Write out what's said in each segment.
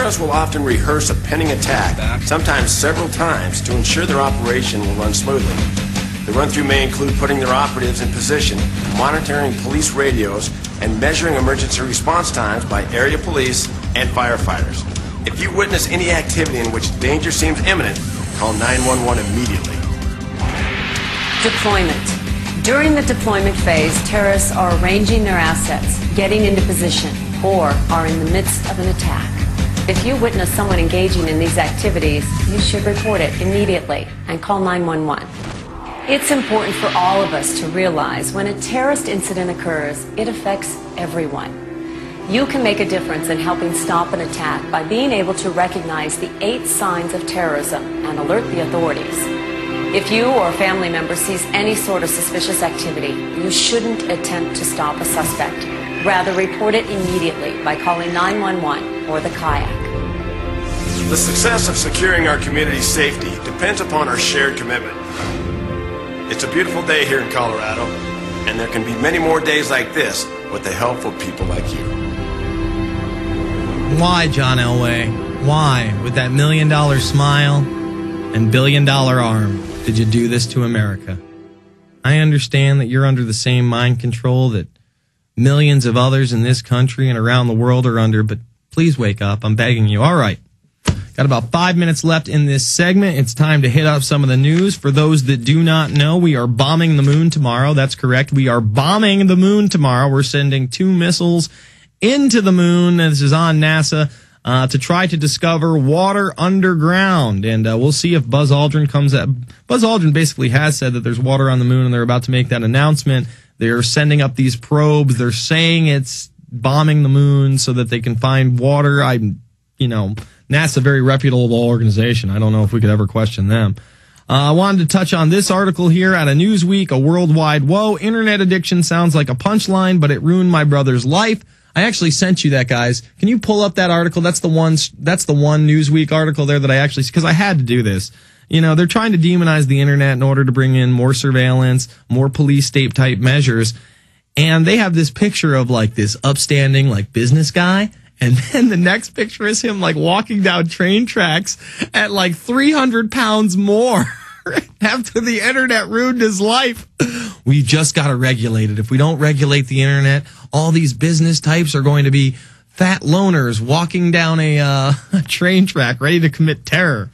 terrorists will often rehearse a pending attack, sometimes several times, to ensure their operation will run smoothly. The run-through may include putting their operatives in position, monitoring police radios, and measuring emergency response times by area police and firefighters. If you witness any activity in which danger seems imminent, call 911 immediately. Deployment. During the deployment phase, terrorists are arranging their assets, getting into position, or are in the midst of an attack. If you witness someone engaging in these activities, you should report it immediately and call 911. It's important for all of us to realize when a terrorist incident occurs, it affects everyone. You can make a difference in helping stop an attack by being able to recognize the 8 signs of terrorism and alert the authorities. If you or a family member sees any sort of suspicious activity, you shouldn't attempt to stop a suspect. Rather, report it immediately by calling 911 or the kayak. The success of securing our community's safety depends upon our shared commitment. It's a beautiful day here in Colorado, and there can be many more days like this with the help of people like you. Why, John Elway? Why, with that $1 million smile and $1 billion arm, did you do this to America? I understand that you're under the same mind control that millions of others in this country and around the world are under, but please wake up. I'm begging you. All right. Got about 5 minutes left in this segment. It's time to hit up some of the news. For those that do not know, we are bombing the moon tomorrow. That's correct. We are bombing the moon tomorrow. We're sending 2 missiles into the moon. This is on NASA to try to discover water underground. And we'll see if Buzz Aldrin comes up. Buzz Aldrin basically has said that there's water on the moon, and they're about to make that announcement. They're sending up these probes. They're saying it's bombing the moon so that they can find water. NASA, very reputable organization. I don't know if we could ever question them. I wanted to touch on this article here out of Newsweek, a worldwide woe. Internet addiction sounds like a punchline, but it ruined my brother's life. I actually sent you that, guys. Can you pull up that article? That's the one Newsweek article there that I actually, because I had to do this. They're trying to demonize the internet in order to bring in more surveillance, more police state type measures. And they have this picture of like this upstanding like business guy. And then the next picture is him like walking down train tracks at like 300 pounds more after the internet ruined his life. We just got to regulate it. If we don't regulate the internet, all these business types are going to be fat loners walking down a train track ready to commit terror.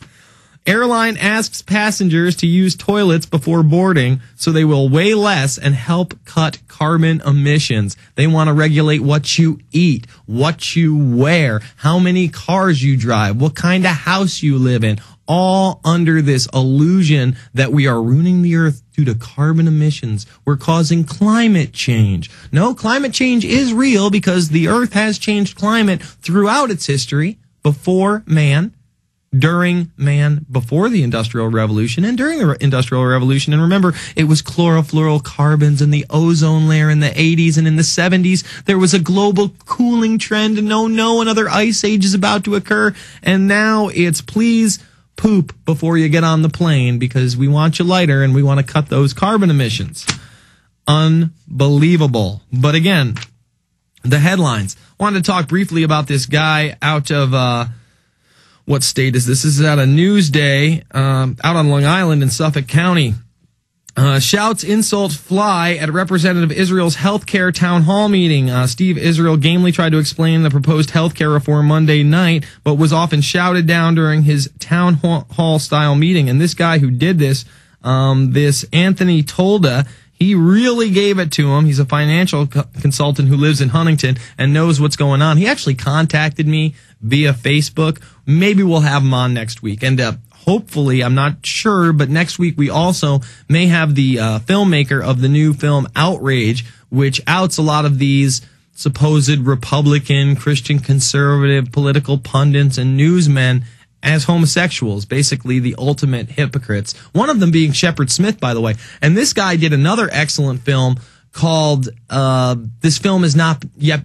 Airline asks passengers to use toilets before boarding so they will weigh less and help cut carbon emissions. They want to regulate what you eat, what you wear, how many cars you drive, what kind of house you live in, all under this illusion that we are ruining the earth due to carbon emissions. We're causing climate change. No, climate change is real because the earth has changed climate throughout its history, before man, during man, before the Industrial Revolution, and during the Industrial Revolution. And remember, it was chlorofluorocarbons and the ozone layer in the 80s, and in the 70s, there was a global cooling trend, and another ice age is about to occur. And now it's please poop before you get on the plane because we want you lighter and we want to cut those carbon emissions. Unbelievable. But again, the headlines. I wanted to talk briefly about this guy out of, what state is this? This is out of Newsday, out on Long Island in Suffolk County. Shouts insults fly at Representative Israel's healthcare town hall meeting. Steve Israel gamely tried to explain the proposed healthcare reform Monday night, but was often shouted down during his town hall style meeting. And this guy who did this, this Anthony Tolda, he really gave it to him. He's a financial consultant who lives in Huntington and knows what's going on. He actually contacted me via Facebook. Maybe we'll have him on next week. And hopefully, I'm not sure, but next week we also may have the filmmaker of the new film Outrage, which outs a lot of these supposed Republican, Christian conservative political pundits and newsmen as homosexuals, basically the ultimate hypocrites. One of them being Shepard Smith, by the way. And this guy did another excellent film called This Film Has Not Yet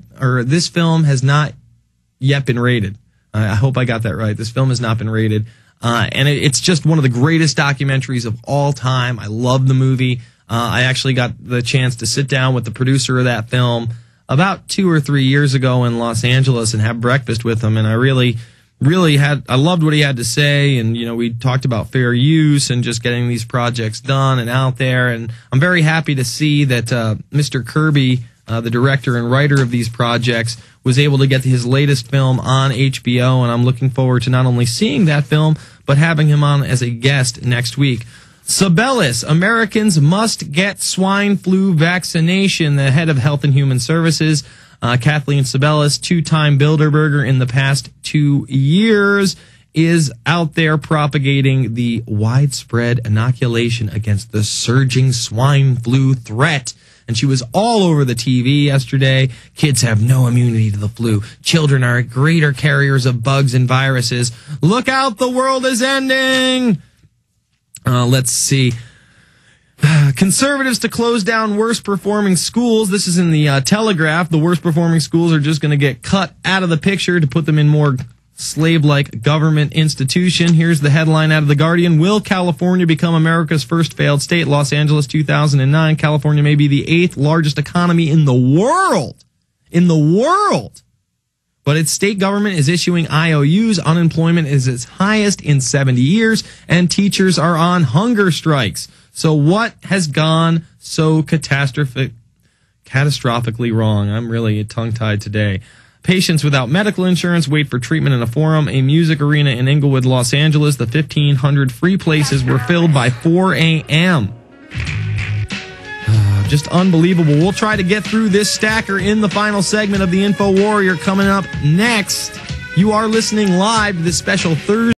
Been Rated. I hope I got that right. This film has not been rated. And it's just one of the greatest documentaries of all time. I love the movie. I actually got the chance to sit down with the producer of that film about 2 or 3 years ago in Los Angeles and have breakfast with him. And I really I loved what he had to say, and we talked about fair use and just getting these projects done and out there, and I'm very happy to see that Mr. Kirby, the director and writer of these projects, was able to get his latest film on HBO, and I'm looking forward to not only seeing that film, but having him on as a guest next week. Sabellis, Americans must get swine flu vaccination. The head of Health and Human Services, Kathleen Sabellis, two-time Bilderberger in the past 2 years, is out there propagating the widespread inoculation against the surging swine flu threat. And she was all over the TV yesterday. Kids have no immunity to the flu. Children are greater carriers of bugs and viruses. Look out, the world is ending! Let's see. Conservatives to close down worst-performing schools. This is in the Telegraph. The worst-performing schools are just going to get cut out of the picture to put them in more slave-like government institution. Here's the headline out of The Guardian. Will California become America's first failed state? Los Angeles, 2009. California may be the 8th largest economy in the world. In the world. But its state government is issuing IOUs. Unemployment is its highest in 70 years, and teachers are on hunger strikes. So what has gone so catastrophically wrong? I'm really tongue-tied today. Patients without medical insurance wait for treatment in a forum. A music arena in Inglewood, Los Angeles. The 1,500 free places were filled by 4 a.m. Just unbelievable. We'll try to get through this stacker in the final segment of the Info Warrior coming up next. You are listening live to this special Thursday